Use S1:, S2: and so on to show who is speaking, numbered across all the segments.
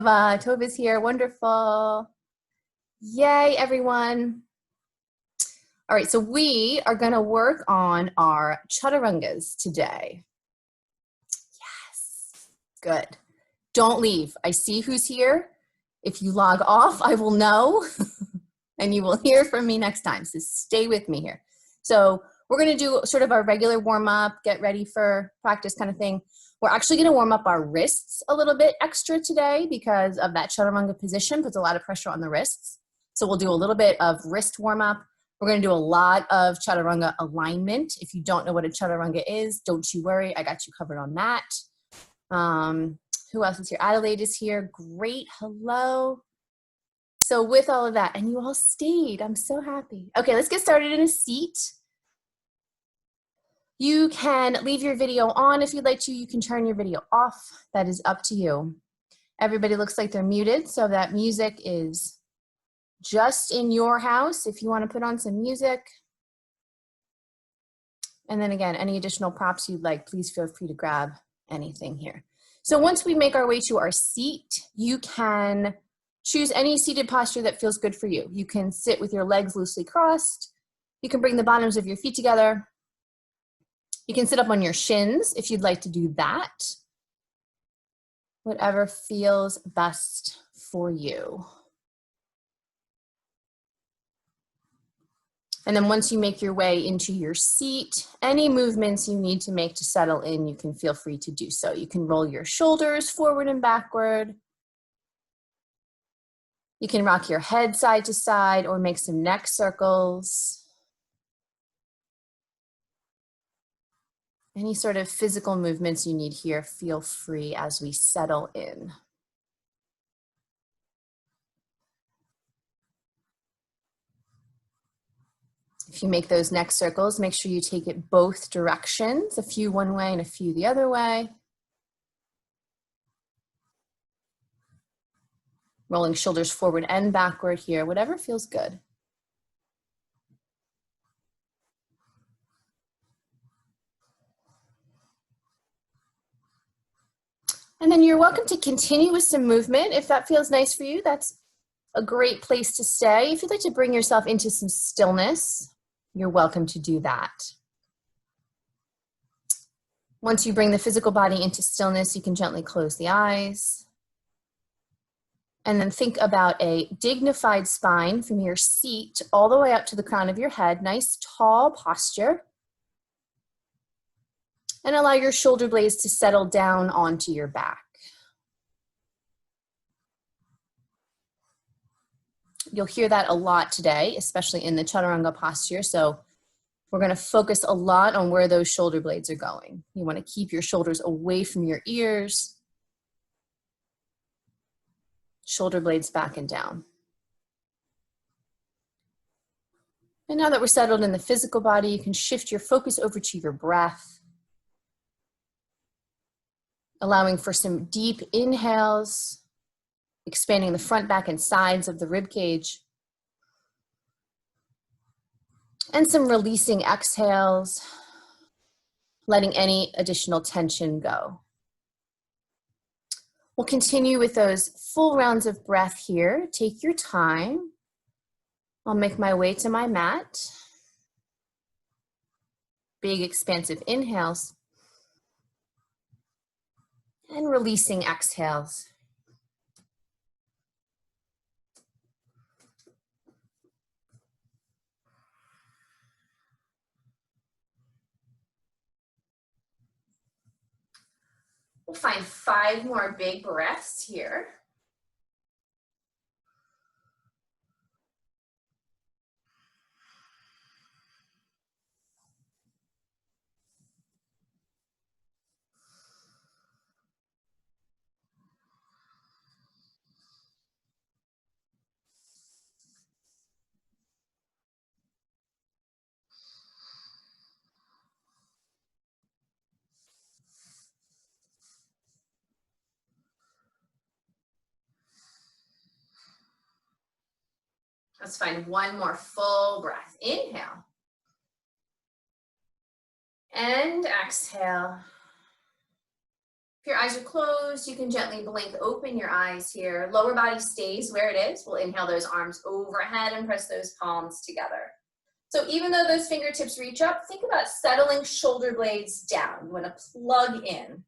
S1: Tova's here. Wonderful. Yay, everyone. All right, so we are going to work on our chaturangas today. Yes, good. Don't leave. I see who's here. If you log off, I will know and you will hear from me next time. So stay with me here. So we're going to do sort of our regular warm up, get ready for practice kind of thing. We're actually going to warm up our wrists a little bit extra today because of that chaturanga position puts a lot of pressure on the wrists. So we'll do a little bit of wrist warm up. We're going to do a lot of chaturanga alignment. If you don't know what a chaturanga is, don't you worry. I got you covered on that. Who else is here? Adelaide is here. Great. Hello. So with all of that, and you all stayed, I'm so happy. Okay, let's get started in a seat. You can leave your video on if you'd like to. You can turn your video off. That is up to you. Everybody looks like they're muted, so that music is just in your house if you want to put on some music. And then again, any additional props you'd like, please feel free to grab anything here. So once we make our way to our seat, you can choose any seated posture that feels good for you. You can sit with your legs loosely crossed. You can bring the bottoms of your feet together. You can sit up on your shins if you'd like to do that. Whatever feels best for you. And then once you make your way into your seat, any movements you need to make to settle in, you can feel free to do so. You can roll your shoulders forward and backward. You can rock your head side to side or make some neck circles. Any sort of physical movements you need here, feel free as we settle in. If you make those neck circles, make sure you take it both directions, a few one way and a few the other way. Rolling shoulders forward and backward here, whatever feels good. And then you're welcome to continue with some movement. If that feels nice for you, that's a great place to stay. If you'd like to bring yourself into some stillness, you're welcome to do that. Once you bring the physical body into stillness, you can gently close the eyes. And then think about a dignified spine from your seat all the way up to the crown of your head. Nice tall posture. And allow your shoulder blades to settle down onto your back. You'll hear that a lot today, especially in the chaturanga posture. So we're going to focus a lot on where those shoulder blades are going. You want to keep your shoulders away from your ears. Shoulder blades back and down. And now that we're settled in the physical body, you can shift your focus over to your breath. Allowing for some deep inhales, expanding the front, back, and sides of the rib cage. And some releasing exhales, letting any additional tension go. We'll continue with those full rounds of breath here. Take your time. I'll make my way to my mat. Big expansive inhales. And releasing exhales. We'll find 5 more big breaths here. Let's find 1 more full breath. Inhale. And exhale. If your eyes are closed, you can gently blink open your eyes here. Lower body stays where it is. We'll inhale those arms overhead and press those palms together. So even though those fingertips reach up, think about settling shoulder blades down. You want to plug in.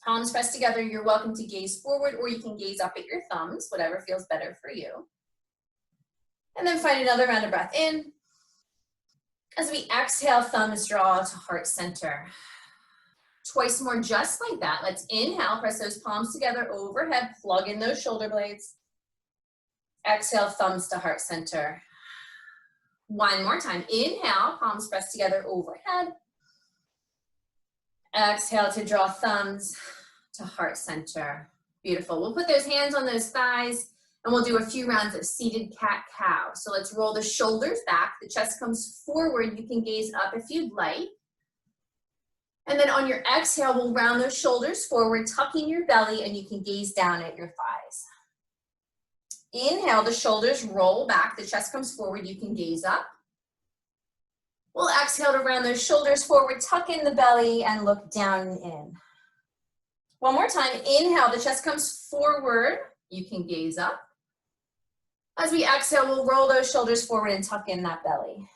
S1: Palms pressed together, you're welcome to gaze forward, or you can gaze up at your thumbs, whatever feels better for you. And then find another round of breath in. As we exhale, thumbs draw to heart center. Twice more just like that. Let's inhale, press those palms together overhead, plug in those shoulder blades. Exhale, thumbs to heart center. One more time. Inhale, palms pressed together overhead. Exhale to draw thumbs to heart center. Beautiful. We'll put those hands on those thighs and we'll do a few rounds of seated cat-cow. So let's roll the shoulders back. The chest comes forward. You can gaze up if you'd like. And then on your exhale, we'll round those shoulders forward, tucking your belly, and you can gaze down at your thighs. Inhale, the shoulders roll back. The chest comes forward. You can gaze up. We'll exhale to round those shoulders forward, tuck in the belly, and look down and in. One more time. Inhale, the chest comes forward. You can gaze up. As we exhale, we'll roll those shoulders forward and tuck in that belly.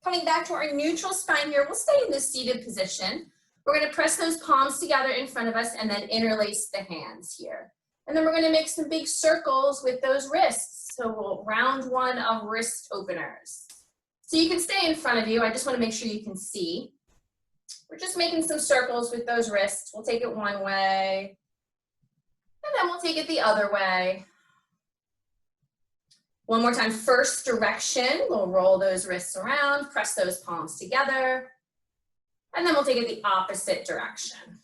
S1: Coming back to our neutral spine here, we'll stay in this seated position. We're going to press those palms together in front of us and then interlace the hands here. And then we're going to make some big circles with those wrists. So we'll round one of wrist openers. So you can stay in front of you. I just want to make sure you can see. We're just making some circles with those wrists. We'll take it one way, and then we'll take it the other way. One more time, first direction. We'll roll those wrists around, press those palms together, and then we'll take it the opposite direction.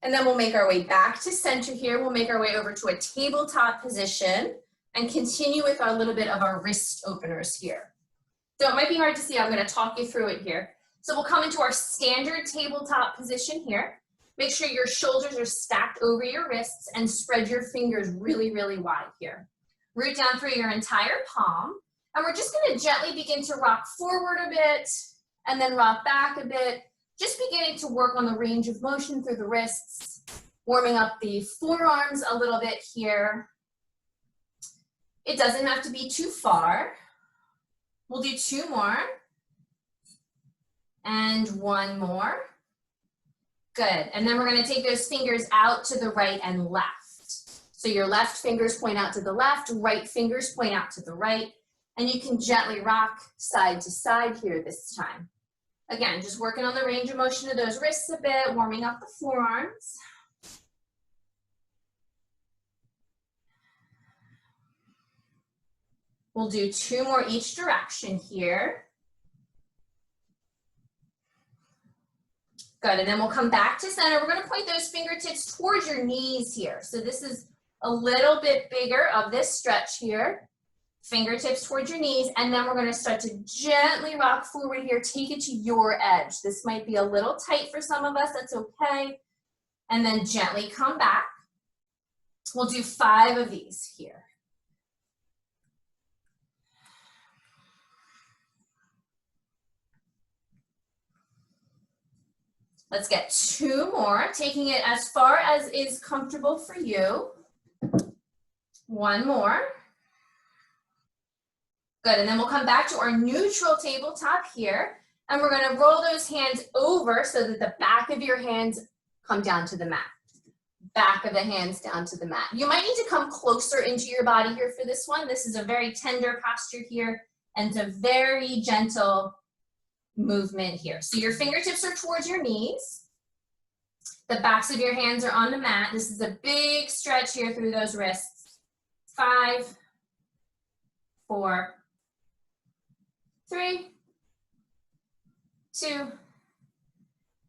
S1: And then we'll make our way back to center here. We'll make our way over to a tabletop position and continue with our little bit of our wrist openers here. So it might be hard to see. I'm going to talk you through it here. So we'll come into our standard tabletop position here. Make sure your shoulders are stacked over your wrists and spread your fingers really, really wide here. Root down through your entire palm. And we're just going to gently begin to rock forward a bit and then rock back a bit. Just beginning to work on the range of motion through the wrists, warming up the forearms a little bit here. It doesn't have to be too far. We'll do two more. And one more. Good. And then we're going to take those fingers out to the right and left. So your left fingers point out to the left, right fingers point out to the right. And you can gently rock side to side here this time. Again, just working on the range of motion of those wrists a bit, warming up the forearms. We'll do two more each direction here. Good, and then we'll come back to center. We're gonna point those fingertips towards your knees here. So this is a little bit bigger of this stretch here. Fingertips towards your knees, and then we're gonna start to gently rock forward here. Take it to your edge. This might be a little tight for some of us, that's okay. And then gently come back. We'll do 5 of these here. Let's get 2 more, taking it as far as is comfortable for you. 1 more. Good, and then we'll come back to our neutral tabletop here, and we're gonna roll those hands over so that the back of your hands come down to the mat. Back of the hands down to the mat. You might need to come closer into your body here for this one. This is a very tender posture here, and it's a very gentle movement here. So your fingertips are towards your knees. The backs of your hands are on the mat. This is a big stretch here through those wrists. 5, 4, 3, 2,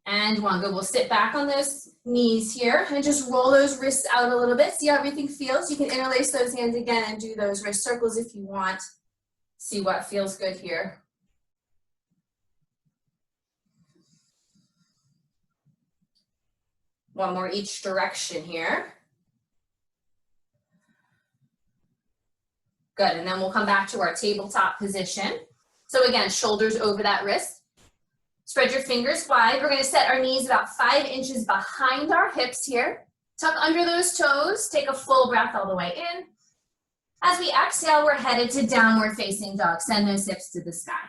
S1: and 1. Good. We'll sit back on those knees here and just roll those wrists out a little bit. See how everything feels. You can interlace those hands again and do those wrist circles if you want. See what feels good here. One more each direction here. Good, and then we'll come back to our tabletop position. So again, shoulders over that wrist. Spread your fingers wide. We're gonna set our knees about 5 inches behind our hips here. Tuck under those toes. Take a full breath all the way in. As we exhale, we're headed to downward facing dog. Send those hips to the sky.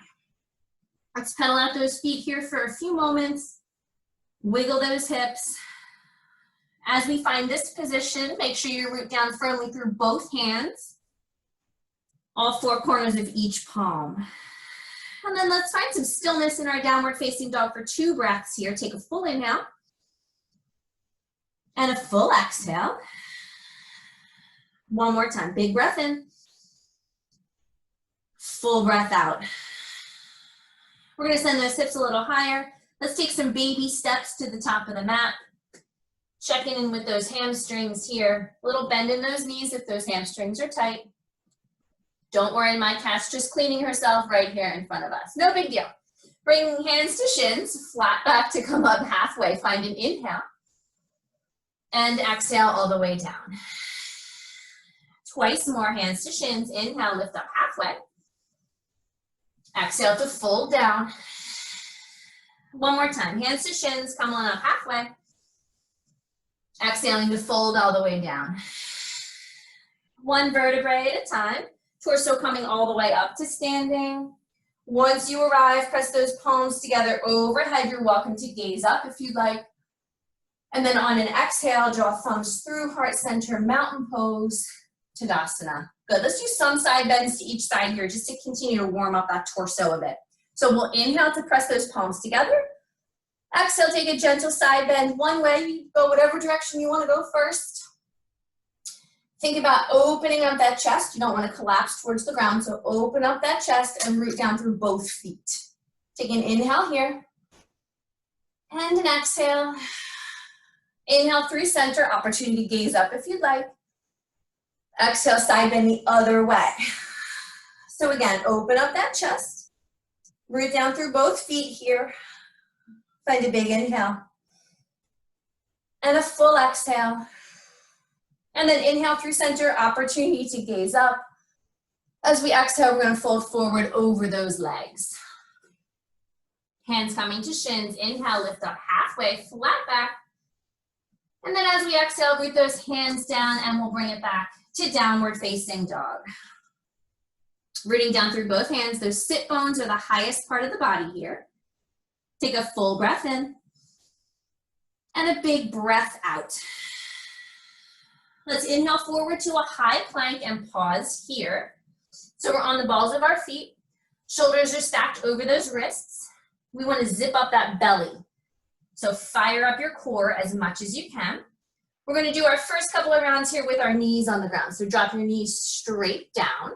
S1: Let's pedal out those feet here for a few moments. Wiggle those hips. As we find this position, make sure you root down firmly through both hands. All 4 corners of each palm. And then let's find some stillness in our downward facing dog for 2 breaths here. Take a full inhale. And a full exhale. One more time, big breath in. Full breath out. We're gonna send those hips a little higher. Let's take some baby steps to the top of the mat. Checking in with those hamstrings here. A little bend in those knees if those hamstrings are tight. Don't worry, my cat's just cleaning herself right here in front of us. No big deal. Bring hands to shins, flat back to come up halfway. Find an inhale. And exhale all the way down. Twice more, hands to shins. Inhale, lift up halfway. Exhale to fold down. One more time, hands to shins, come on up halfway. Exhaling to fold all the way down. One vertebrae at a time. Torso coming all the way up to standing. Once you arrive, press those palms together overhead. You're welcome to gaze up if you'd like. And then on an exhale, draw thumbs through, heart center, mountain pose, Tadasana. Good, let's do some side bends to each side here just to continue to warm up that torso a bit. So we'll inhale to press those palms together. Exhale, take a gentle side bend. One way, you go whatever direction you want to go first. Think about opening up that chest. You don't want to collapse towards the ground, so open up that chest and root down through both feet. Take an inhale here. And an exhale. Inhale through center, opportunity to gaze up if you'd like. Exhale, side bend the other way. So again, open up that chest. Root down through both feet here. Find a big inhale. And a full exhale. And then inhale through center, opportunity to gaze up. As we exhale, we're going to fold forward over those legs. Hands coming to shins. Inhale, lift up halfway, flat back. And then as we exhale, root those hands down and we'll bring it back to downward facing dog. Rooting down through both hands. Those sit bones are the highest part of the body here. Take a full breath in. And a big breath out. Let's inhale forward to a high plank and pause here. So we're on the balls of our feet. Shoulders are stacked over those wrists. We want to zip up that belly. So fire up your core as much as you can. We're going to do our first couple of rounds here with our knees on the ground. So drop your knees straight down.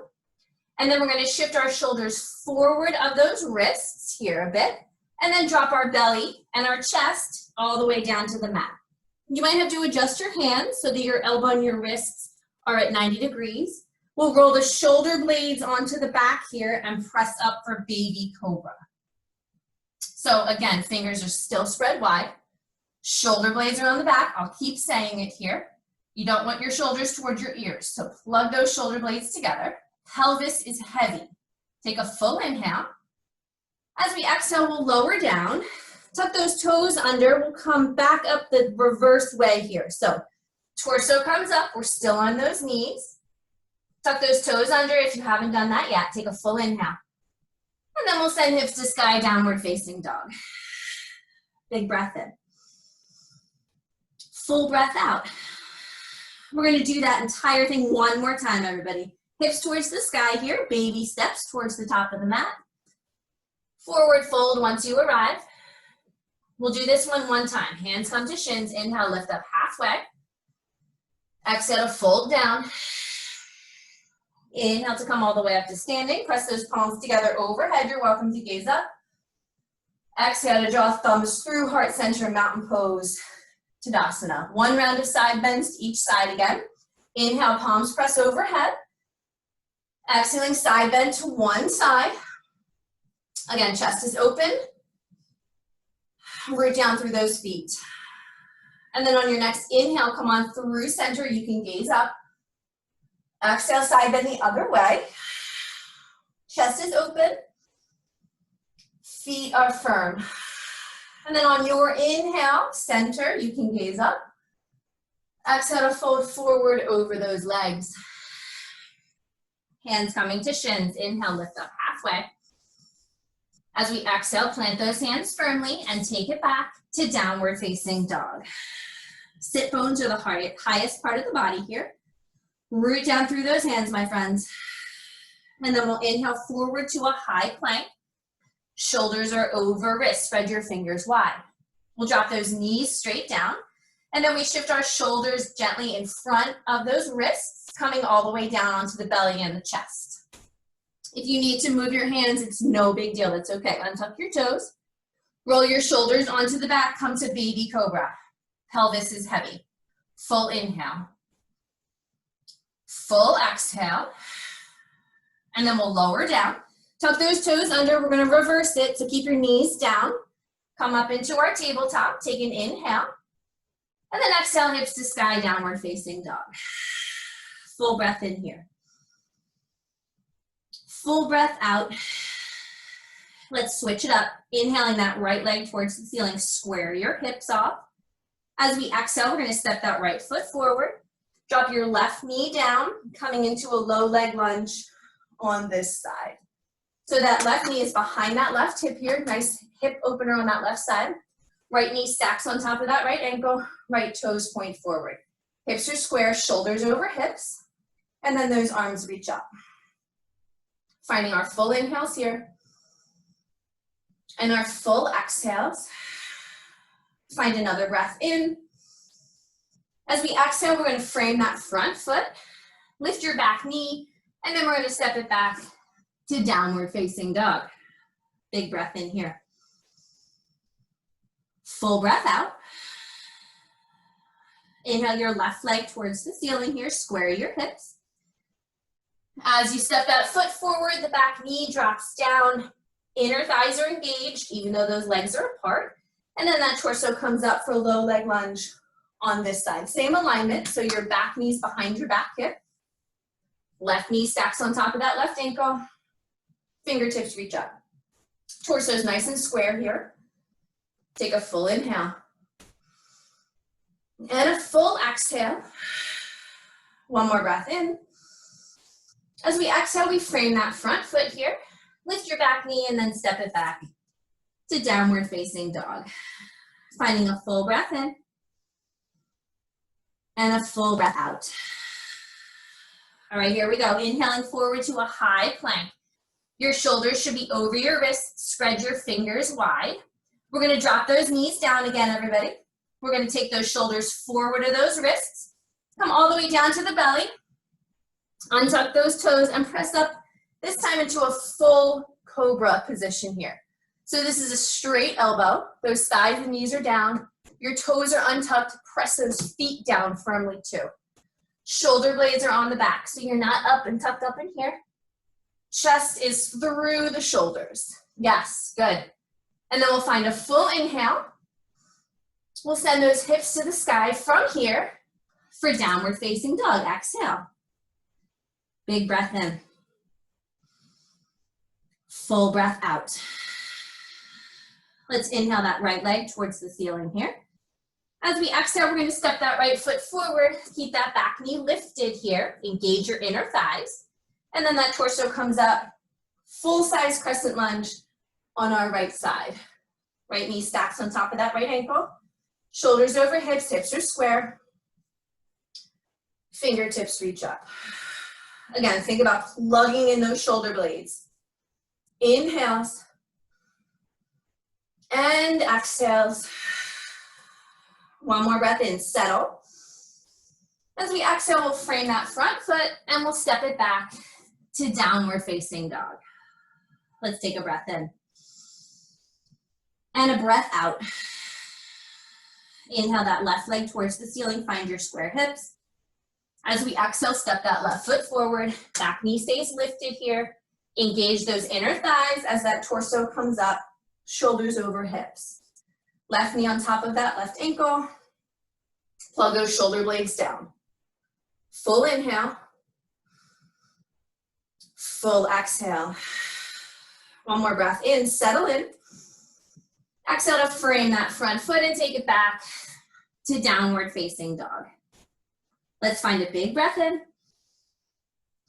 S1: And then we're going to shift our shoulders forward of those wrists here a bit. And then drop our belly and our chest all the way down to the mat. You might have to adjust your hands so that your elbow and your wrists are at 90 degrees. We'll roll the shoulder blades onto the back here and press up for baby cobra. So again, fingers are still spread wide. Shoulder blades are on the back. I'll keep saying it here. You don't want your shoulders towards your ears. So plug those shoulder blades together. Pelvis is heavy. Take a full inhale. As we exhale, we'll lower down. Tuck those toes under. We'll come back up the reverse way here. So torso comes up. We're still on those knees. Tuck those toes under if you haven't done that yet. Take a full inhale. And then we'll send hips to sky, downward facing dog. Big breath in. Full breath out. We're going to do that entire thing one more time, everybody. Hips towards the sky here. Baby steps towards the top of the mat. Forward fold once you arrive. We'll do this one time. Hands come to shins. Inhale, lift up halfway. Exhale to fold down. Inhale to come all the way up to standing. Press those palms together overhead. You're welcome to gaze up. Exhale to draw thumbs through, heart center, mountain pose, Tadasana. One round of side bends to each side again. Inhale, palms press overhead. Exhaling, side bend to one side. Again, chest is open. Root down through those feet. And then on your next inhale, come on through center. You can gaze up. Exhale, side bend the other way. Chest is open. Feet are firm. And then on your inhale, center, you can gaze up. Exhale to fold forward over those legs. Hands coming to shins. Inhale, lift up halfway. As we exhale, plant those hands firmly and take it back to downward facing dog. Sit bones are the highest part of the body here. Root down through those hands, my friends. And then we'll inhale forward to a high plank. Shoulders are over wrists. Spread your fingers wide. We'll drop those knees straight down. And then we shift our shoulders gently in front of those wrists, coming all the way down onto the belly and the chest. If you need to move your hands, it's no big deal. That's okay. Untuck your toes. Roll your shoulders onto the back. Come to baby cobra. Pelvis is heavy. Full inhale. Full exhale. And then we'll lower down. Tuck those toes under. We're going to reverse it. So keep your knees down. Come up into our tabletop. Take an inhale. And then exhale, hips to sky, downward facing dog. Full breath in here. Full breath out. Let's switch it up. Inhaling that right leg towards the ceiling. Square your hips off. As we exhale, we're going to step that right foot forward. Drop your left knee down, coming into a low leg lunge on this side. So that left knee is behind that left hip here. Nice hip opener on that left side. Right knee stacks on top of that right ankle. Right toes point forward. Hips are square, shoulders over hips. And then those arms reach up. Finding our full inhales here. And our full exhales. Find another breath in. As we exhale, we're going to frame that front foot. Lift your back knee. And then we're going to step it back to downward facing dog. Big breath in here. Full breath out. Inhale your left leg towards the ceiling here. Square your hips. As you step that foot forward, the back knee drops down. Inner thighs are engaged, even though those legs are apart. And then that torso comes up for a low leg lunge on this side. Same alignment, so your back knee's behind your back hip. Left knee stacks on top of that left ankle. Fingertips reach up. Torso's nice and square here. Take a full inhale. And a full exhale. One more breath in. As we exhale, we frame that front foot here. Lift your back knee and then step it back to downward facing dog. Finding a full breath in. And a full breath out. All right, here we go. Inhaling forward to a high plank. Your shoulders should be over your wrists. Spread your fingers wide. We're going to drop those knees down again, everybody. We're going to take those shoulders forward of those wrists. Come all the way down to the belly. Untuck those toes and press up, this time into a full cobra position here. So this is a straight elbow. Those thighs and knees are down. Your toes are untucked. Press those feet down firmly too. Shoulder blades are on the back, so you're not up and tucked up in here. Chest is through the shoulders. Yes, good. And then we'll find a full inhale. We'll send those hips to the sky from here for downward facing dog. Exhale. Big breath in. Full breath out. Let's inhale that right leg towards the ceiling here. As we exhale, we're going to step that right foot forward. Keep that back knee lifted here. Engage your inner thighs. And then that torso comes up. Full-size crescent lunge on our right side. Right knee stacks on top of that right ankle. Shoulders over hips, hips are square. Fingertips reach up. Again, think about plugging in those shoulder blades. Inhales. And exhales. One more breath in, settle. As we exhale, we'll frame that front foot and we'll step it back to downward facing dog. Let's take a breath in. And a breath out. Inhale that left leg towards the ceiling, find your square hips. As we exhale, step that left foot forward, back knee stays lifted here. Engage those inner thighs as that torso comes up, shoulders over hips. Left knee on top of that left ankle. Plug those shoulder blades down. Full inhale. Full exhale. One more breath in, settle in. Exhale to frame that front foot and take it back to downward facing dog. Let's find a big breath in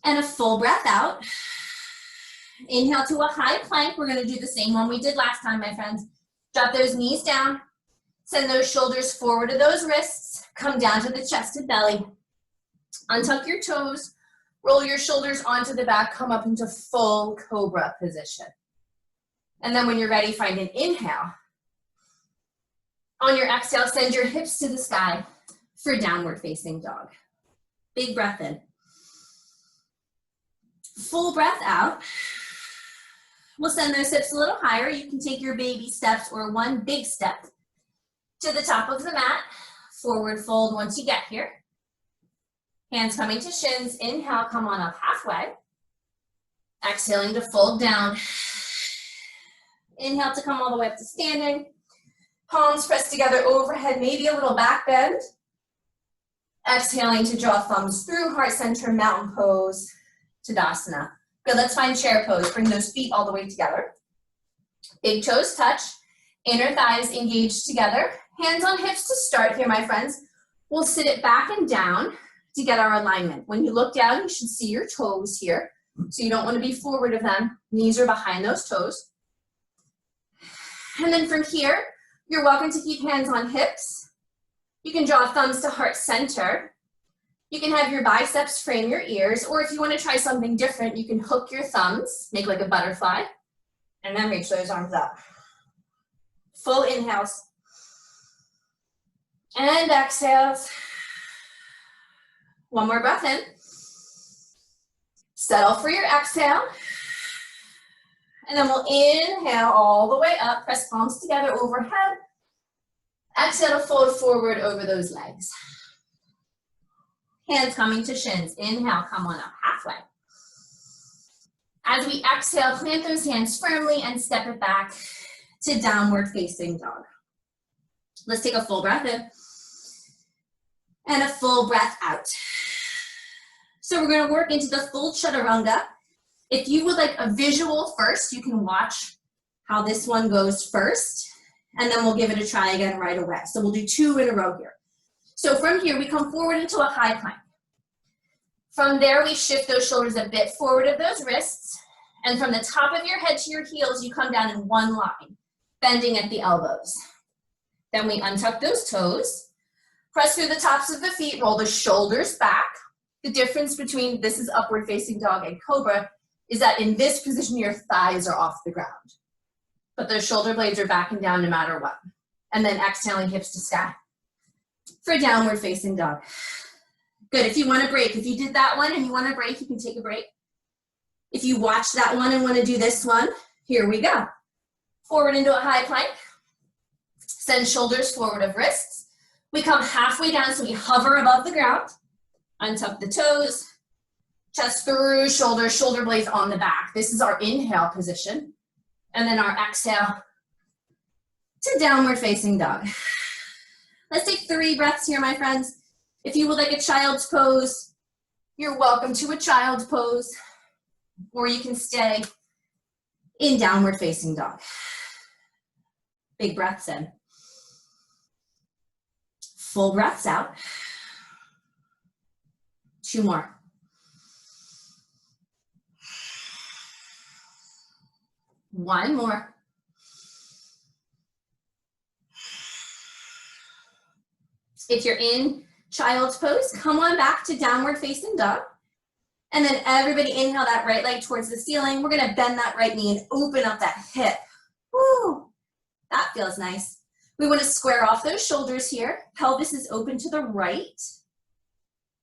S1: and a full breath out. Inhale to a high plank. We're gonna do the same one we did last time, my friends. Drop those knees down, send those shoulders forward to those wrists, come down to the chest and belly. Untuck your toes, roll your shoulders onto the back, come up into full cobra position. And then when you're ready, find an inhale. On your exhale, send your hips to the sky for downward facing dog. Big breath in. Full breath out. We'll send those hips a little higher. You can take your baby steps or one big step to the top of the mat. Forward fold once you get here. Hands coming to shins. Inhale, come on up halfway. Exhaling to fold down. Inhale to come all the way up to standing. Palms pressed together overhead, maybe a little back bend. Exhaling to draw thumbs through, heart center, mountain pose, Tadasana. Good, let's find chair pose. Bring those feet all the way together. Big toes touch, inner thighs engaged together. Hands on hips to start here, my friends. We'll sit it back and down to get our alignment. When you look down, you should see your toes here. So you don't want to be forward of them. Knees are behind those toes. And then from here, you're welcome to keep hands on hips. You can draw thumbs to heart center. You can have your biceps frame your ears, or if you want to try something different, you can hook your thumbs, make like a butterfly, and then reach those arms up. Full inhales. And exhales. One more breath in. Settle for your exhale. And then we'll inhale all the way up, press palms together overhead. Exhale to fold forward over those legs. Hands coming to shins. Inhale, come on up halfway. As we exhale, plant those hands firmly and step it back to downward facing dog. Let's take a full breath in and a full breath out. So we're going to work into the full chaturanga. If you would like a visual first, you can watch how this one goes first, and then we'll give it a try again right away. So we'll do 2 in a row here. So from here, we come forward into a high plank. From there, we shift those shoulders a bit forward of those wrists, and from the top of your head to your heels, you come down in one line, bending at the elbows. Then we untuck those toes, press through the tops of the feet, roll the shoulders back. The difference between this is upward facing dog and cobra is that in this position, your thighs are off the ground, but those shoulder blades are back and down no matter what. And then exhaling hips to sky for downward facing dog. Good, if you want to break, if you did that one and you want to break, you can take a break. If you watch that one and want to do this one, here we go. Forward into a high plank. Send shoulders forward of wrists. We come halfway down, so we hover above the ground. Untuck the toes. Chest through, shoulders, shoulder blades on the back. This is our inhale position. And then our exhale to downward facing dog. Let's take 3 breaths here, my friends. If you would like a child's pose, you're welcome to a child's pose, or you can stay in downward facing dog. Big breaths in. Full breaths out. 2 more. One more. If you're in child's pose, come on back to downward facing dog. And then everybody inhale that right leg towards the ceiling. We're gonna bend that right knee and open up that hip. Woo, that feels nice. We wanna square off those shoulders here. Pelvis is open to the right.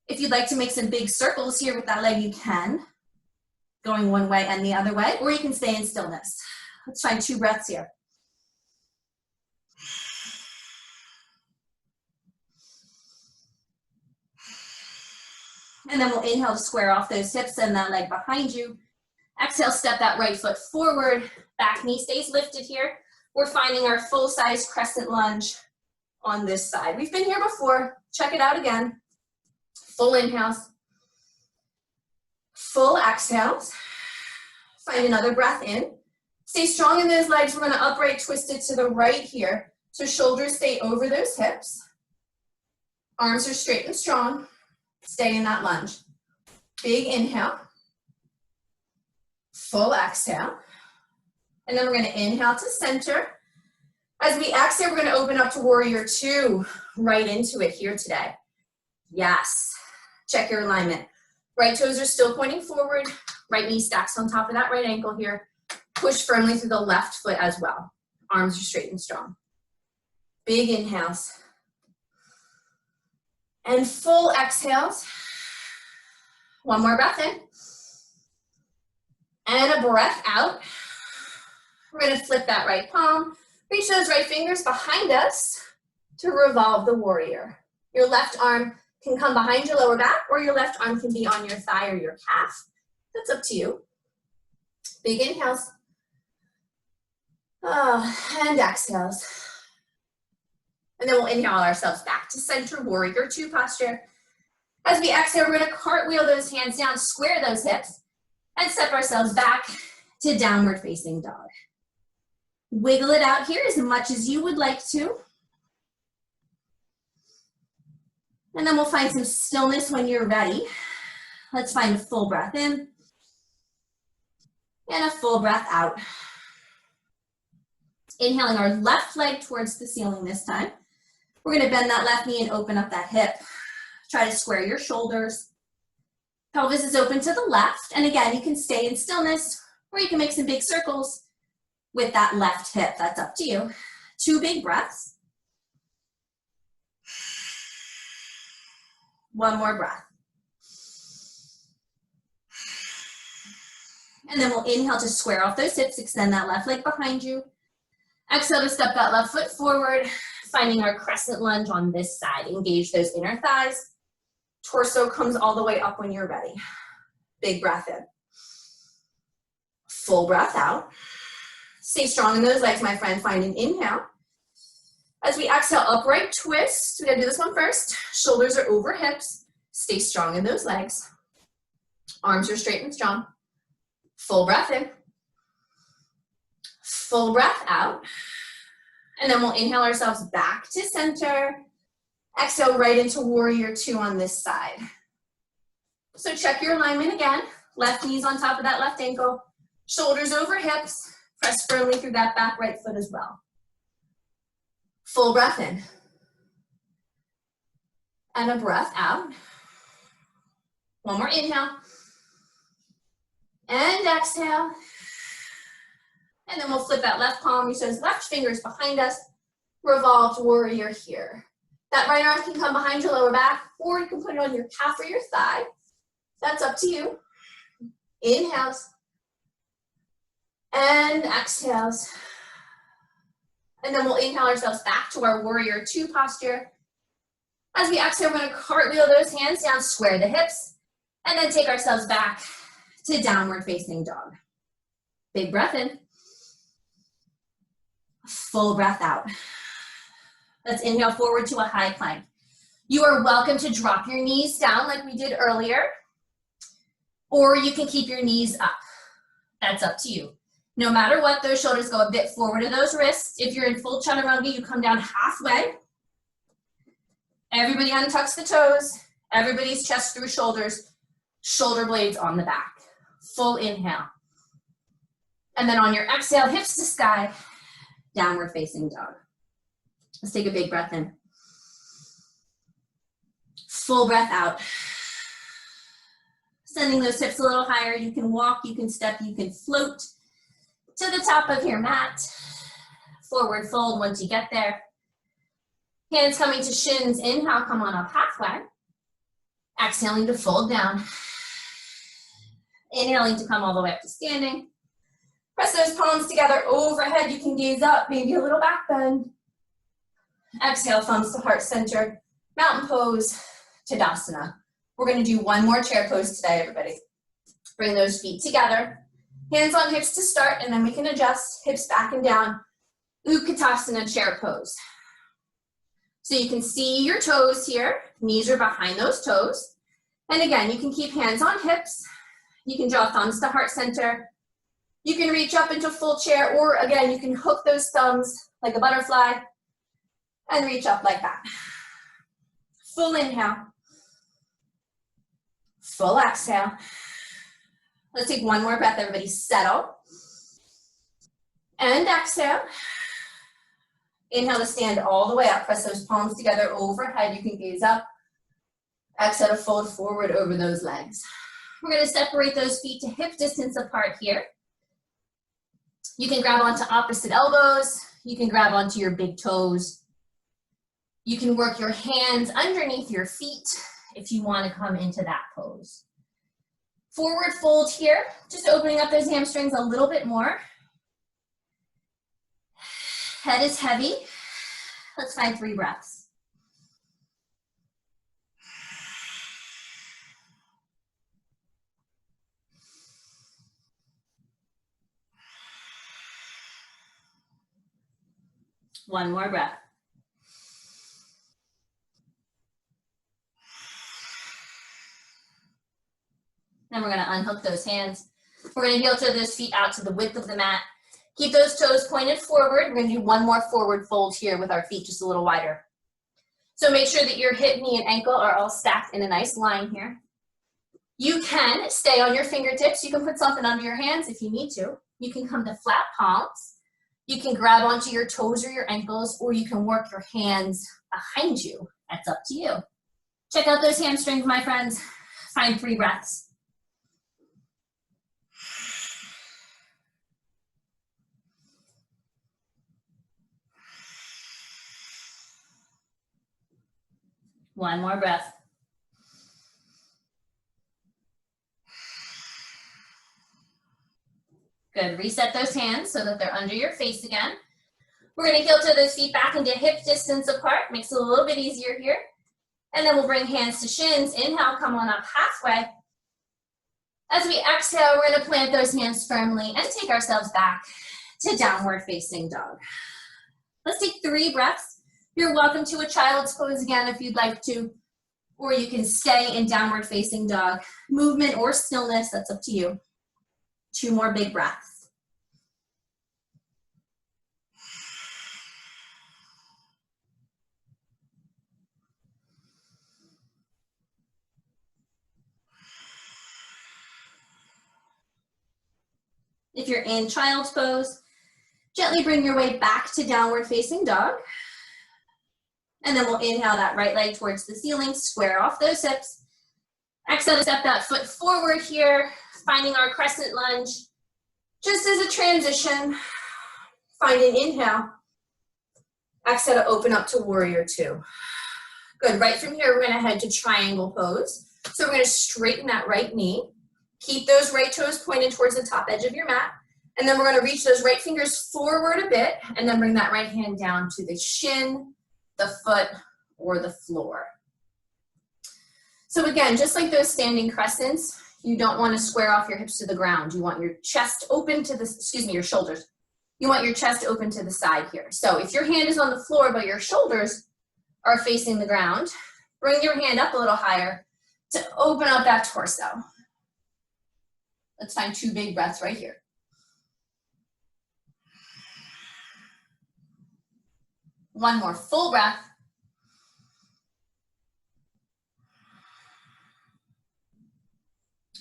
S1: If you'd like to make some big circles here with that leg, you can. Going one way and the other way, or you can stay in stillness. Let's find 2 breaths here. And then we'll inhale to square off those hips and that leg behind you. Exhale, step that right foot forward. Back knee stays lifted here. We're finding our full-size crescent lunge on this side. We've been here before. Check it out again. Full inhales. Full exhales. Find another breath in. Stay strong in those legs. We're gonna upright twist it to the right here. So shoulders stay over those hips. Arms are straight and strong. Stay in that lunge. Big inhale. Full exhale. And then we're gonna inhale to center. As we exhale, we're gonna open up to warrior two, right into it here today. Yes, check your alignment. Right toes are still pointing forward. Right knee stacks on top of that right ankle here. Push firmly through the left foot as well. Arms are straight and strong. Big inhales. And full exhales. One more breath in. And a breath out. We're gonna flip that right palm. Reach those right fingers behind us to revolve the warrior. Your left arm can come behind your lower back, or your left arm can be on your thigh or your calf. That's up to you. Big inhales. And exhales. And then we'll inhale ourselves back to center, warrior two posture. As we exhale, we're gonna cartwheel those hands down, square those hips, and step ourselves back to downward facing dog. Wiggle it out here as much as you would like to. And then we'll find some stillness when you're ready. Let's find a full breath in and a full breath out. Inhaling our left leg towards the ceiling this time. We're gonna bend that left knee and open up that hip. Try to square your shoulders. Pelvis is open to the left. And again, you can stay in stillness, or you can make some big circles with that left hip. That's up to you. 2 big breaths. 1 more breath. And then we'll inhale to square off those hips, extend that left leg behind you. Exhale to step that left foot forward, finding our crescent lunge on this side. Engage those inner thighs. Torso comes all the way up when you're ready. Big breath in. Full breath out. Stay strong in those legs, my friend. Find an inhale. As we exhale, upright twist. We're gonna do this one first. Shoulders are over hips. Stay strong in those legs. Arms are straight and strong. Full breath in. Full breath out. And then we'll inhale ourselves back to center. Exhale right into warrior two on this side. So check your alignment again. Left knees on top of that left ankle. Shoulders over hips. Press firmly through that back right foot as well. Full breath in. And a breath out. One more inhale. And exhale. And then we'll flip that left palm, reach those left fingers behind us. Revolved warrior here. That right arm can come behind your lower back, or you can put it on your calf or your thigh. That's up to you. Inhales. And exhales. And then we'll inhale ourselves back to our warrior two posture. As we exhale, we're gonna cartwheel those hands down, square the hips, and then take ourselves back to downward facing dog. Big breath in. Full breath out. Let's inhale forward to a high plank. You are welcome to drop your knees down like we did earlier, or you can keep your knees up. That's up to you. No matter what, those shoulders go a bit forward of those wrists. If you're in full chaturanga, you come down halfway. Everybody untucks the toes. Everybody's chest through shoulders. Shoulder blades on the back. Full inhale. And then on your exhale, hips to sky, downward facing dog. Let's take a big breath in. Full breath out. Sending those hips a little higher. You can walk, you can step, you can float to the top of your mat. Forward fold once you get there. Hands coming to shins. Inhale, come on up halfway. Exhaling to fold down. Inhaling to come all the way up to standing. Press those palms together overhead. You can gaze up, maybe a little back bend. Exhale, thumbs to heart center. Mountain pose, Tadasana. We're gonna do one more chair pose today, everybody. Bring those feet together. Hands on hips to start, and then we can adjust hips back and down. Utkatasana chair pose. So you can see your toes here. Knees are behind those toes. And again, you can keep hands on hips. You can draw thumbs to heart center. You can reach up into full chair, or again, you can hook those thumbs like a butterfly and reach up like that. Full inhale. Full exhale. Let's take one more breath, everybody. Settle. And exhale. Inhale to stand all the way up. Press those palms together overhead. You can gaze up. Exhale to fold forward over those legs. We're going to separate those feet to hip distance apart here. You can grab onto opposite elbows. You can grab onto your big toes. You can work your hands underneath your feet if you want to come into that pose. Forward fold here, just opening up those hamstrings a little bit more. Head is heavy. Let's find 3 breaths. One more breath. Then we're going to unhook those hands. We're going to heel toe those feet out to the width of the mat. Keep those toes pointed forward. We're going to do one more forward fold here with our feet just a little wider. So make sure that your hip, knee, and ankle are all stacked in a nice line here. You can stay on your fingertips. You can put something under your hands if you need to. You can come to flat palms. You can grab onto your toes or your ankles, or you can work your hands behind you. That's up to you. Check out those hamstrings, my friends. Find 3 breaths. One more breath. Good, reset those hands so that they're under your face again. We're gonna heel toe those feet back into hip distance apart. Makes it a little bit easier here. And then we'll bring hands to shins. Inhale, come on up halfway. As we exhale, we're gonna plant those hands firmly and take ourselves back to downward facing dog. Let's take 3 breaths. You're welcome to a child's pose again if you'd like to, or you can stay in downward facing dog. Movement or stillness, that's up to you. 2 more big breaths. If you're in child's pose, gently bring your weight back to downward facing dog. And then we'll inhale that right leg towards the ceiling, square off those hips. Exhale to step that foot forward here, finding our crescent lunge. Just as a transition, find an inhale. Exhale to open up to warrior 2. Good, right from here, we're gonna head to triangle pose. So we're gonna straighten that right knee. Keep those right toes pointed towards the top edge of your mat. And then we're gonna reach those right fingers forward a bit, and then bring that right hand down to the shin, the foot, or the floor. So again, just like those standing crescents, you don't want to square off your hips to the ground. You want your chest open to the, your shoulders. You want your chest open to the side here. So if your hand is on the floor, but your shoulders are facing the ground, bring your hand up a little higher to open up that torso. Let's find 2 big breaths right here. One more full breath.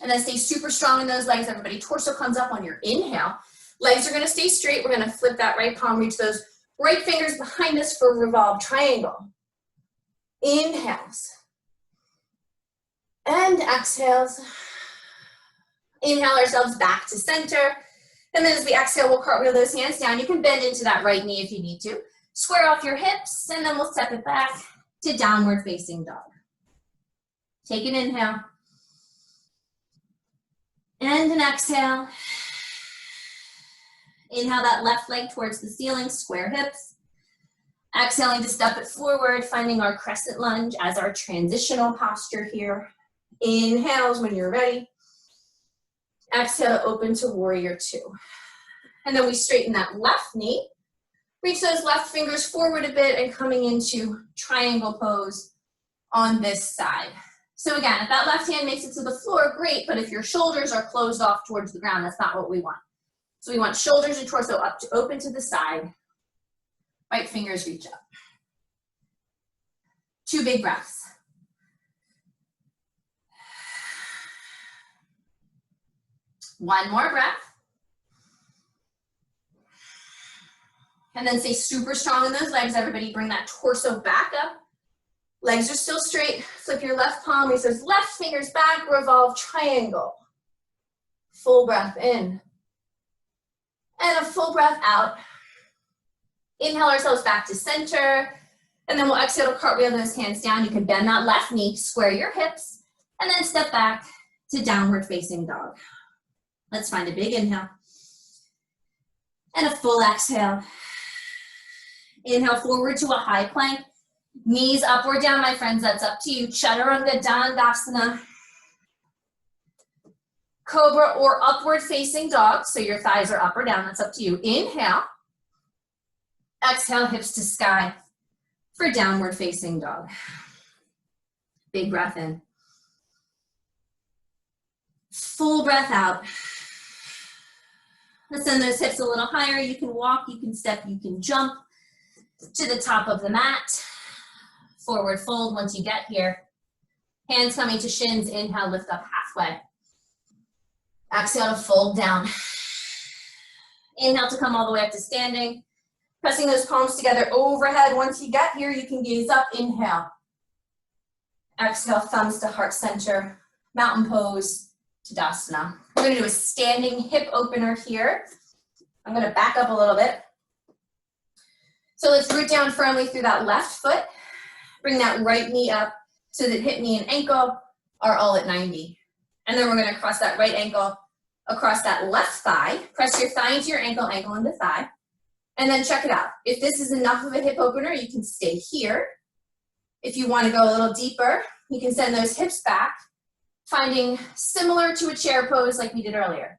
S1: And then stay super strong in those legs, everybody. Torso comes up on your inhale. Legs are gonna stay straight. We're gonna flip that right palm, reach those right fingers behind us for revolve triangle. Inhales. And exhales. Inhale ourselves back to center. And then as we exhale, we'll cartwheel those hands down. You can bend into that right knee if you need to. Square off your hips, and then we'll step it back to downward facing dog. Take an inhale. And an exhale. Inhale that left leg towards the ceiling, square hips. Exhaling to step it forward, finding our crescent lunge as our transitional posture here. Inhales when you're ready. Exhale, open to warrior 2. And then we straighten that left knee. Reach those left fingers forward a bit and coming into triangle pose on this side. So again, if that left hand makes it to the floor, great, but if your shoulders are closed off towards the ground, that's not what we want. So we want shoulders and torso up to open to the side. Right fingers reach up. 2 big breaths. One more breath. And then stay super strong in those legs, everybody. Bring that torso back up. Legs are still straight. Flip your left palm, reach those left fingers back, revolve triangle. Full breath in. And a full breath out. Inhale ourselves back to center. And then we'll exhale to cartwheel those hands down. You can bend that left knee, square your hips, and then step back to downward facing dog. Let's find a big inhale. And a full exhale. Inhale forward to a high plank. Knees up or down, my friends, that's up to you. Chaturanga Dandasana. Cobra or upward facing dog, so your thighs are up or down, that's up to you. Inhale. Exhale, hips to sky for downward facing dog. Big breath in. Full breath out. Let's send those hips a little higher. You can walk, you can step, you can jump to the top of the mat. Forward fold once you get here. Hands coming to shins. Inhale, lift up halfway. Exhale to fold down. Inhale to come all the way up to standing. Pressing those palms together overhead. Once you get here, you can gaze up. Inhale. Exhale, thumbs to heart center. Mountain pose, Tadasana. We're going to do a standing hip opener here. I'm going to back up a little bit. So let's root down firmly through that left foot. Bring that right knee up so that hip, knee, and ankle are all at 90. And then we're going to cross that right ankle across that left thigh. Press your thigh into your ankle, ankle into thigh. And then check it out. If this is enough of a hip opener, you can stay here. If you want to go a little deeper, you can send those hips back, finding similar to a chair pose like we did earlier.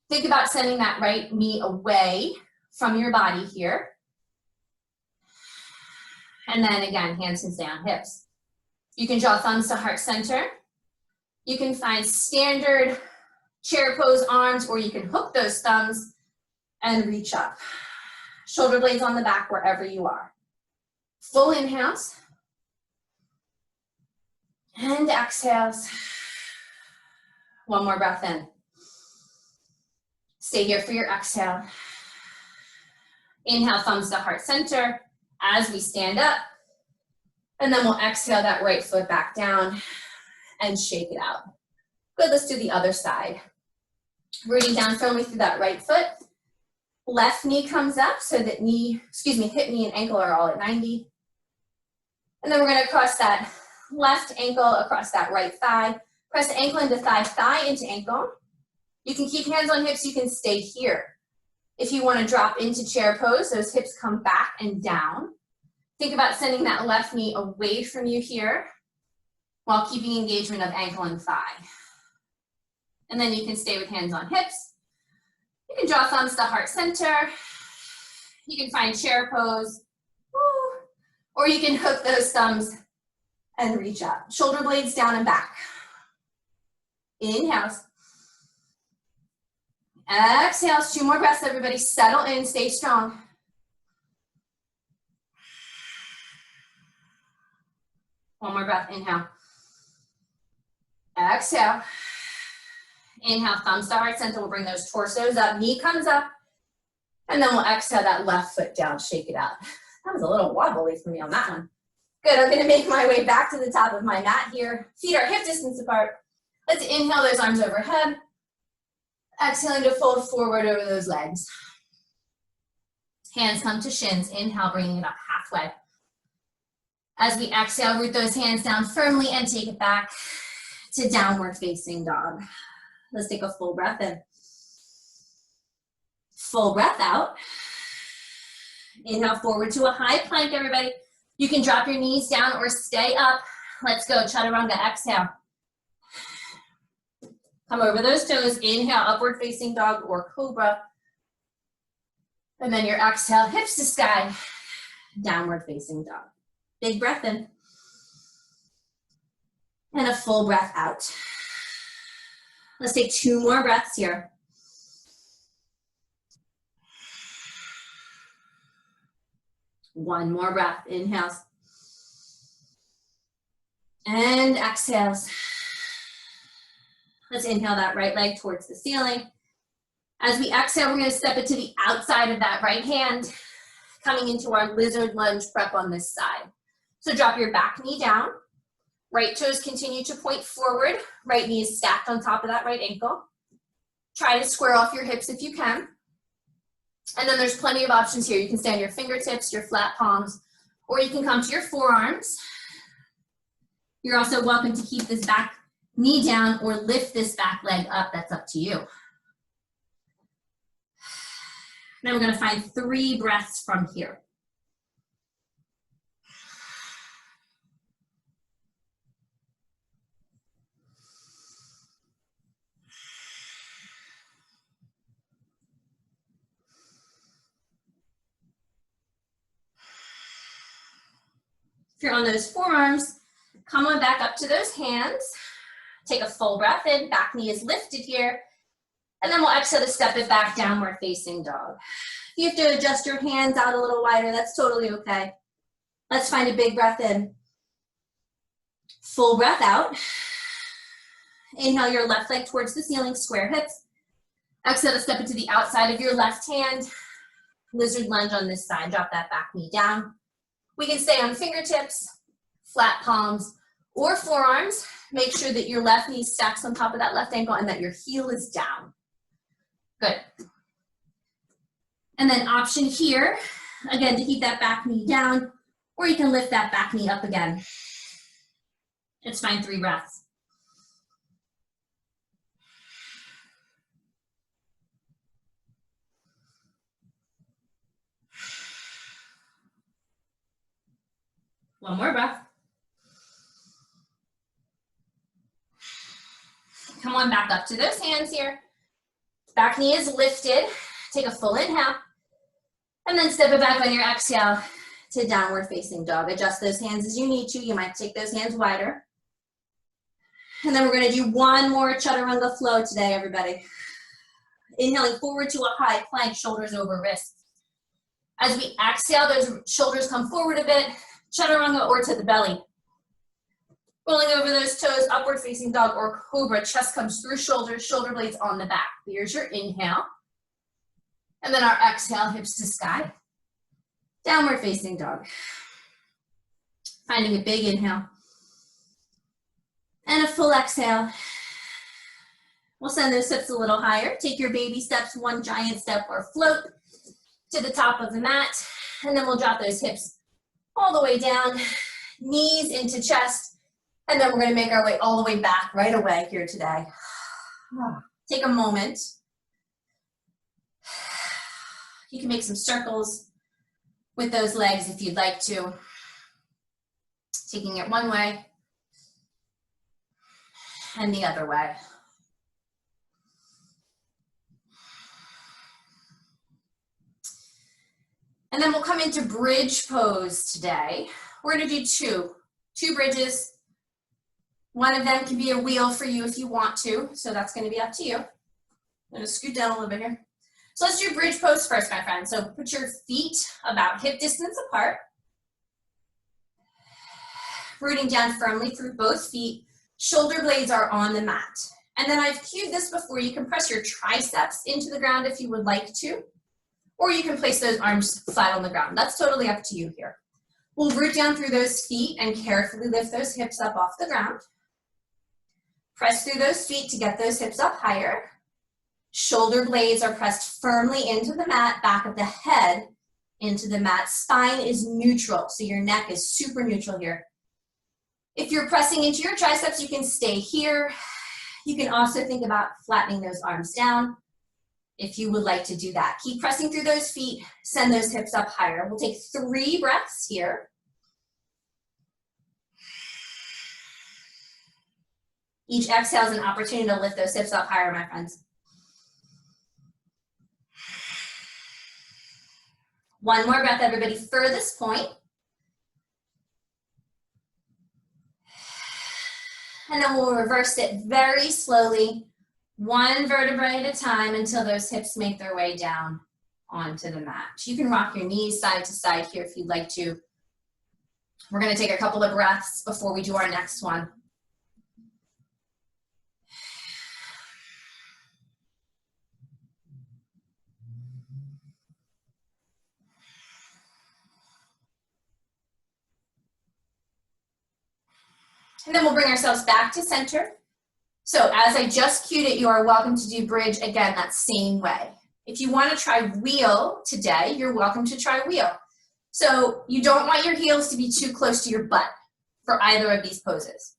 S1: Think about sending that right knee away from your body here. And then again, hands can stay on hips. You can draw thumbs to heart center. You can find standard chair pose arms, or you can hook those thumbs and reach up. Shoulder blades on the back wherever you are. Full inhales. And exhales. One more breath in. Stay here for your exhale. Inhale, thumbs to heart center as we stand up. And then we'll exhale that right foot back down and shake it out. Good, let's do the other side. Rooting down firmly through that right foot. Left knee comes up so that hip, knee, and ankle are all at 90. And then we're going to cross that left ankle across that right thigh. Press ankle into thigh, thigh into ankle. You can keep hands on hips, you can stay here. If you want to drop into chair pose, those hips come back and down. Think about sending that left knee away from you here while keeping engagement of ankle and thigh. And then you can stay with hands on hips. You can draw thumbs to heart center. You can find chair pose. Woo. Or you can hook those thumbs and reach up. Shoulder blades down and back. Inhales. Exhales. 2 more breaths, everybody. Settle in, stay strong. One more breath, inhale. Exhale. Inhale, thumbs to heart center. We'll bring those torsos up, knee comes up. And then we'll exhale that left foot down, shake it out. That was a little wobbly for me on that one. Good, I'm gonna make my way back to the top of my mat here. Feet are hip distance apart. Let's inhale those arms overhead. Exhaling to fold forward over those legs. Hands come to shins. Inhale, bringing it up halfway. As we exhale, root those hands down firmly and take it back to downward facing dog. Let's take a full breath in. Full breath out. Inhale forward to a high plank, everybody. You can drop your knees down or stay up. Let's go, chaturanga, exhale. Come over those toes, inhale, upward facing dog or cobra. And then your exhale, hips to sky, downward facing dog. Big breath in. And a full breath out. Let's take 2 more breaths here. One more breath, inhales. And exhales. Let's inhale that right leg towards the ceiling. As we exhale, we're gonna step it to the outside of that right hand, coming into our lizard lunge prep on this side. So drop your back knee down. Right toes continue to point forward. Right knee is stacked on top of that right ankle. Try to square off your hips if you can. And then there's plenty of options here. You can stay on your fingertips, your flat palms, or you can come to your forearms. You're also welcome to keep this back knee down or lift this back leg up. That's up to you. Now we're going to find 3 breaths from here. If you're on those forearms, come on back up to those hands. Take a full breath in, back knee is lifted here. And then we'll exhale to step it back, downward facing dog. If you have to adjust your hands out a little wider, that's totally okay. Let's find a big breath in. Full breath out. Inhale your left leg towards the ceiling, square hips. Exhale to step it to the outside of your left hand. Lizard lunge on this side, drop that back knee down. We can stay on fingertips, flat palms, or forearms. Make sure that your left knee stacks on top of that left ankle and that your heel is down. Good. And then option here, again, to keep that back knee down, or you can lift that back knee up again. It's fine, 3 breaths. One more breath. Come on back up to those hands here. Back knee is lifted. Take a full inhale. And then step it back on your exhale to downward facing dog. Adjust those hands as you need to. You might take those hands wider. And then we're going to do one more chaturanga flow today, everybody. Inhaling forward to a high plank, shoulders over wrists. As we exhale, those shoulders come forward a bit, chaturanga or to the belly. Rolling over those toes, upward facing dog or cobra. Chest comes through shoulders, shoulder blades on the back. Here's your inhale. And then our exhale, hips to sky. Downward facing dog. Finding a big inhale. And a full exhale. We'll send those hips a little higher. Take your baby steps, one giant step or float to the top of the mat. And then we'll drop those hips all the way down, knees into chest. And then we're going to make our way all the way back right away here today. Take a moment. You can make some circles with those legs if you'd like to. Taking it one way and the other way. And then we'll come into bridge pose today. We're going to do two bridges. One of them can be a wheel for you if you want to, so that's going to be up to you. I'm going to scoot down a little bit here. So let's do bridge pose first, my friend. So put your feet about hip distance apart. Rooting down firmly through both feet. Shoulder blades are on the mat. And then I've cued this before. You can press your triceps into the ground if you would like to, or you can place those arms flat on the ground. That's totally up to you here. We'll root down through those feet and carefully lift those hips up off the ground. Press through those feet to get those hips up higher. Shoulder blades are pressed firmly into the mat, back of the head into the mat. Spine is neutral, so your neck is super neutral here. If you're pressing into your triceps, you can stay here. You can also think about flattening those arms down if you would like to do that. Keep pressing through those feet, send those hips up higher. We'll take 3 breaths here. Each exhale is an opportunity to lift those hips up higher, my friends. One more breath, everybody, furthest point. And then we'll reverse it very slowly, one vertebrae at a time until those hips make their way down. onto the mat. You can rock your knees side to side here if you'd like to. We're going to take a couple of breaths before we do our next one. And then we'll bring ourselves back to center. So as I just cued it, you are welcome to do bridge again that same way. If you want to try wheel today, you're welcome to try wheel. So you don't want your heels to be too close to your butt for either of these poses.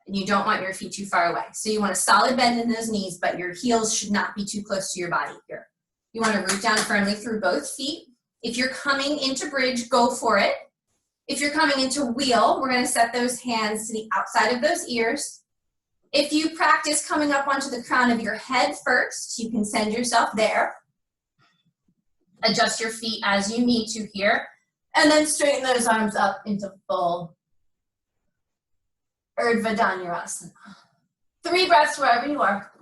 S1: And you don't want your feet too far away. So you want a solid bend in those knees, but your heels should not be too close to your body here. You want to root down firmly through both feet. If you're coming into bridge, go for it. If you're coming into wheel, we're going to set those hands to the outside of those ears. If you practice coming up onto the crown of your head first, you can send yourself there. Adjust your feet as you need to here. And then straighten those arms up into full Urdhva Dhanurasana. 3 breaths wherever you are.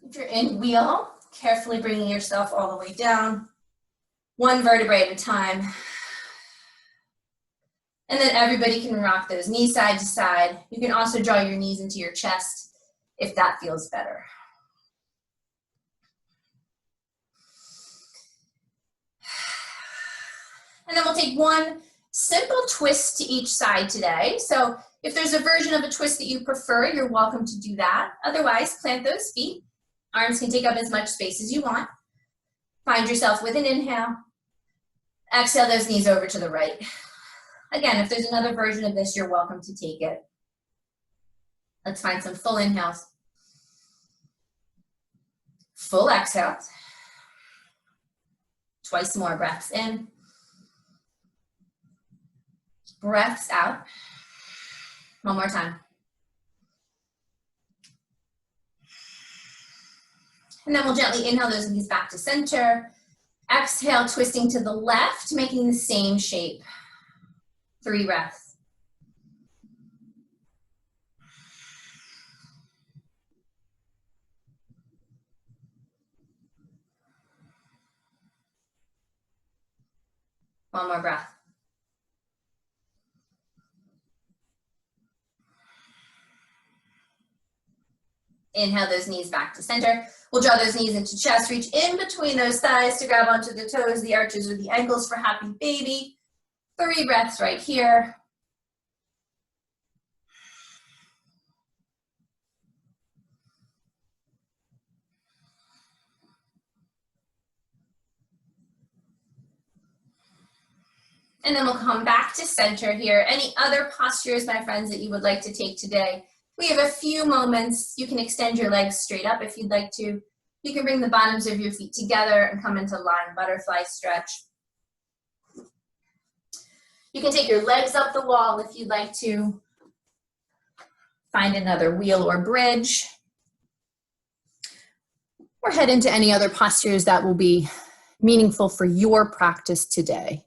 S1: If you're in wheel, carefully bringing yourself all the way down, 1 vertebrae at a time. And then everybody can rock those knees side to side. You can also draw your knees into your chest if that feels better. And then we'll take 1 simple twist to each side today. So if there's a version of a twist that you prefer, you're welcome to do that. Otherwise, plant those feet. Arms can take up as much space as you want. Find yourself with an inhale. Exhale those knees over to the right. Again, if there's another version of this, you're welcome to take it. Let's find some full inhales. Full exhales. Twice more breaths in. Breaths out. 1 more time. And then we'll gently inhale those knees back to center. Exhale, twisting to the left, making the same shape. 3 breaths. One more breath. Inhale those knees back to center. We'll draw those knees into chest, reach in between those thighs to grab onto the toes, the arches, or the ankles for happy baby. 3 breaths right here. And then we'll come back to center here. Any other postures, my friends, that you would like to take today? We have a few moments. You can extend your legs straight up if you'd like to. You can bring the bottoms of your feet together and come into lying butterfly stretch. You can take your legs up the wall if you'd like to. Find another wheel or bridge. Or head into any other postures that will be meaningful for your practice today.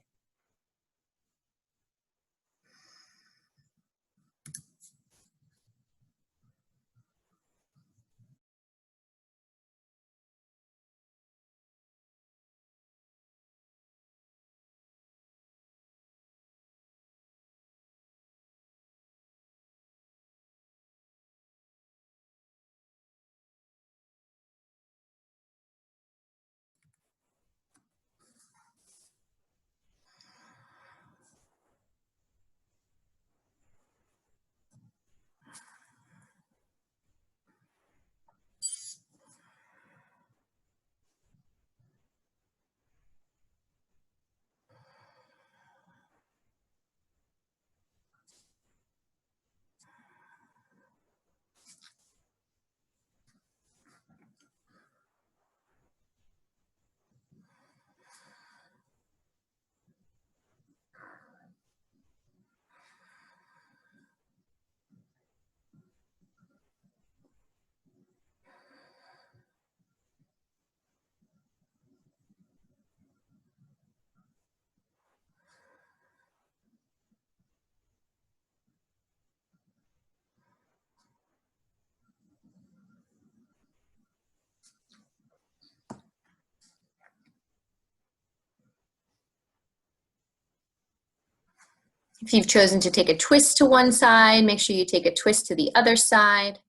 S1: If you've chosen to take a twist to one side, make sure you take a twist to the other side.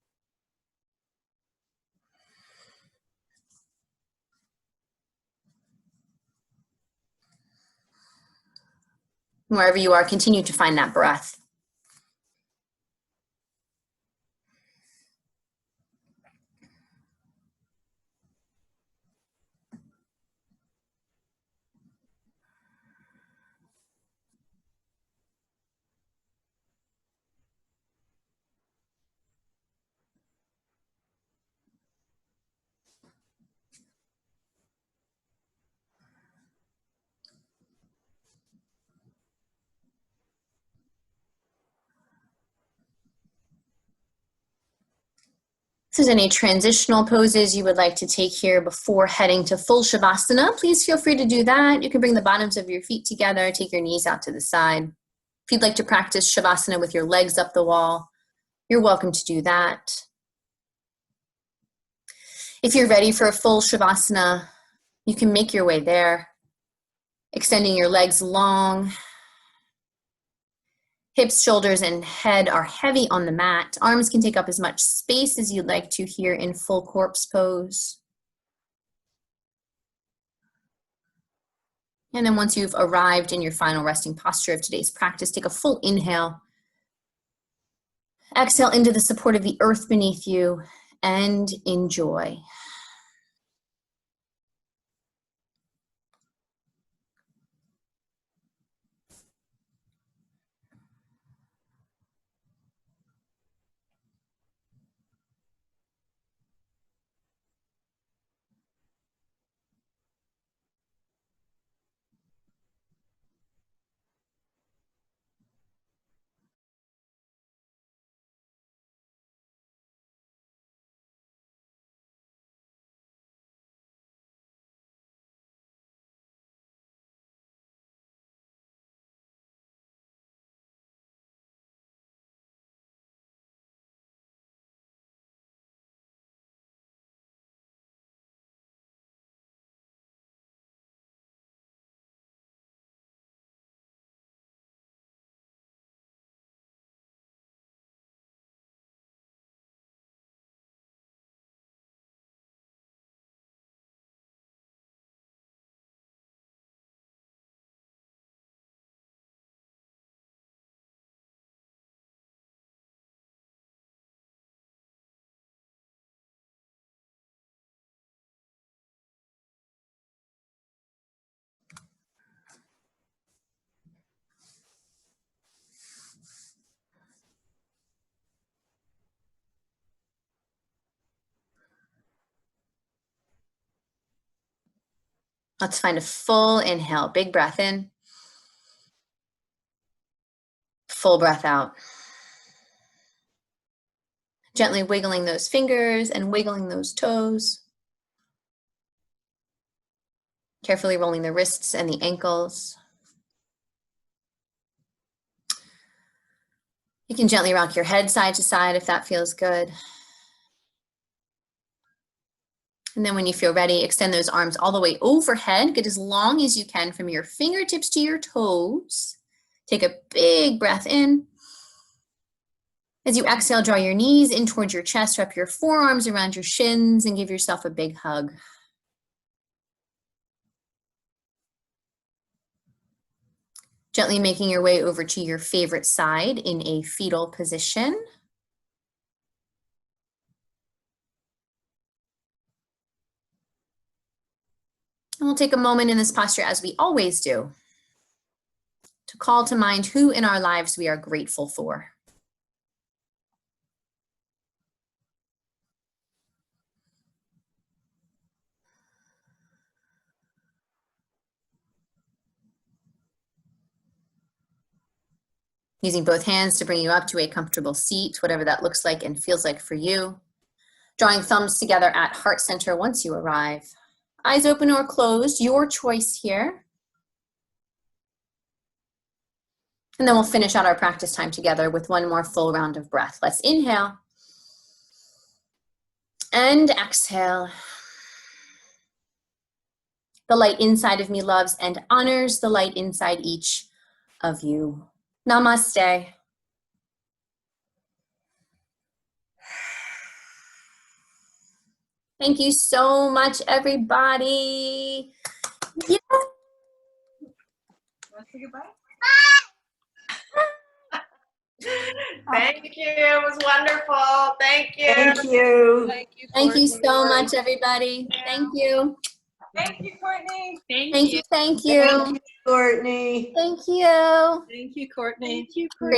S1: Wherever you are, continue to find that breath. If there's any transitional poses you would like to take here before heading to full Shavasana, please feel free to do that. You can bring the bottoms of your feet together, take your knees out to the side. If you'd like to practice Shavasana with your legs up the wall, you're welcome to do that. If you're ready for a full Shavasana, you can make your way there, extending your legs long. Hips, shoulders, and head are heavy on the mat. Arms can take up as much space as you'd like to here in full corpse pose. And then once you've arrived in your final resting posture of today's practice, take a full inhale. Exhale into the support of the earth beneath you and enjoy. Let's find a full inhale. Big breath in. Full breath out. Gently wiggling those fingers and wiggling those toes. Carefully rolling the wrists and the ankles. You can gently rock your head side to side if that feels good. And then when you feel ready, extend those arms all the way overhead. Get as long as you can from your fingertips to your toes. Take a big breath in. As you exhale, draw your knees in towards your chest, wrap your forearms around your shins, and give yourself a big hug. Gently making your way over to your favorite side in a fetal position. And we'll take a moment in this posture, as we always do, to call to mind who in our lives we are grateful for. Using both hands to bring you up to a comfortable seat, whatever that looks like and feels like for you. Drawing thumbs together at heart center once you arrive. Eyes open or closed, your choice here. And then we'll finish out our practice time together with one more full round of breath. Let's inhale. And exhale. The light inside of me loves and honors the light inside each of you. Namaste. Thank you so much, everybody. Yeah.
S2: Want to say goodbye? Thank you. It was wonderful. Thank you.
S3: Thank you.
S4: Thank you,
S1: Thank you
S4: Courtney.
S1: so much, everybody. Thank you.
S2: Thank you, Courtney.
S1: Thank you. Thank
S3: Thank
S1: you.
S3: you, Courtney.
S1: Thank you.
S4: Thank you, Courtney.
S2: Thank you, Courtney.